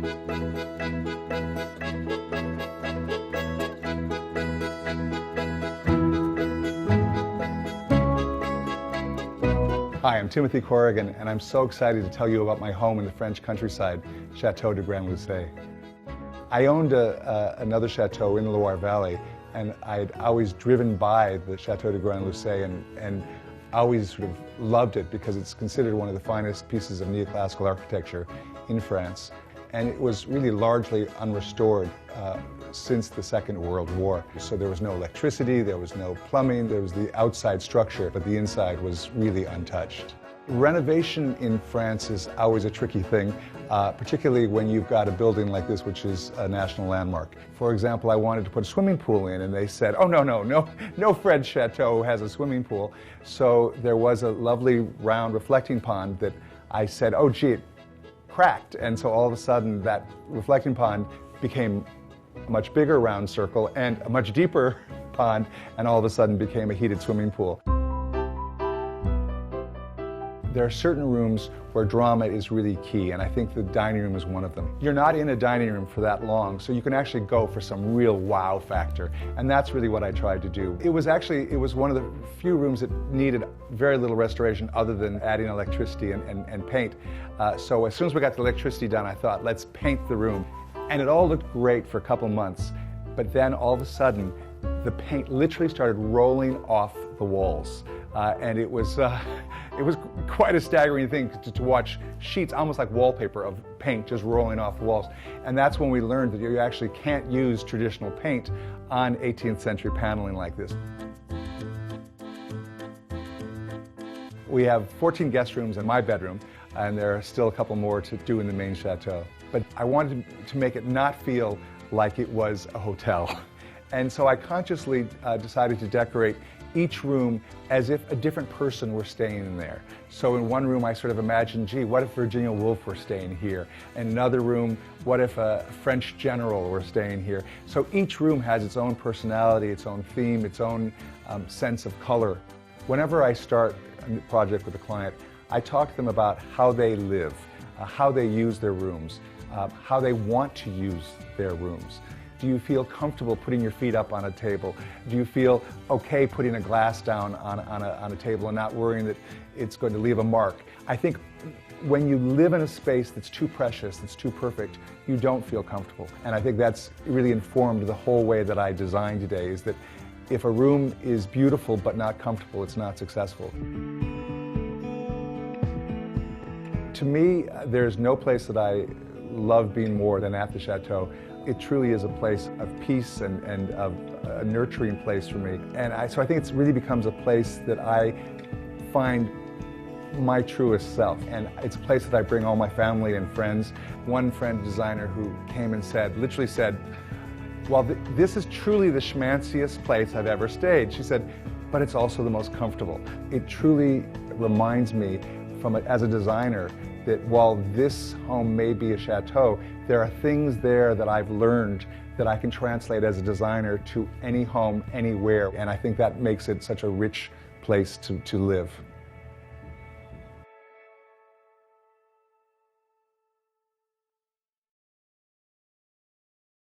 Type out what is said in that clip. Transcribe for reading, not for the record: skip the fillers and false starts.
Hi, I'm Timothy Corrigan, and I'm so excited to tell you about my home in the French countryside, Château du Grand-Lucé. I owned another chateau in the Loire Valley, and I'd always driven by the Château du Grand-Lucé and always sort of loved it because it's considered one of the finest pieces of neoclassical architecture in France. And it was really largely unrestored since the Second World War. So there was no electricity, there was no plumbing, there was the outside structure, but the inside was really untouched. Renovation in France is always a tricky thing, particularly when you've got a building like this, which is a national landmark. For example, I wanted to put a swimming pool in, and they said, oh, no French chateau has a swimming pool. So there was a lovely round reflecting pond that I said, oh gee, it cracked. And so all of a sudden that reflecting pond became a much bigger round circle and a much deeper pond, and all of a sudden became a heated swimming pool. There are certain rooms where drama is really key, and I think the dining room is one of them. You're not in a dining room for that long, so you can actually go for some real wow factor, and that's really what I tried to do. It was one of the few rooms that needed very little restoration other than adding electricity and paint. So as soon as we got the electricity done, I thought, let's paint the room. And it all looked great for a couple months, but then all of a sudden, the paint literally started rolling off the walls. And it was quite a staggering thing to watch sheets, almost like wallpaper, of paint just rolling off the walls. And that's when we learned that you actually can't use traditional paint on 18th century paneling like this. We have 14 guest rooms in my bedroom, and there are still a couple more to do in the main chateau. But I wanted to make it not feel like it was a hotel. And so I consciously decided to decorate each room as if a different person were staying in there. So in one room I sort of imagined, gee, what if Virginia Woolf were staying here? In another room, what if a French general were staying here? So each room has its own personality, its own theme, its own sense of color. Whenever I start a project with a client, I talk to them about how they live, how they use their rooms, how they want to use their rooms. Do you feel comfortable putting your feet up on a table? Do you feel okay putting a glass down on a table and not worrying that it's going to leave a mark? I think when you live in a space that's too precious, that's too perfect, you don't feel comfortable. And I think that's really informed the whole way that I design today, is that if a room is beautiful but not comfortable, it's not successful. To me, there's no place that I love being more than at the Chateau. It truly is a place of peace and of a nurturing place for me. And so I think it really becomes a place that I find my truest self. And it's a place that I bring all my family and friends. One friend designer who came and literally said, well, this is truly the schmanciest place I've ever stayed. She said, but it's also the most comfortable. It truly reminds me as a designer that while this home may be a chateau, there are things there that I've learned that I can translate as a designer to any home, anywhere. And I think that makes it such a rich place to live.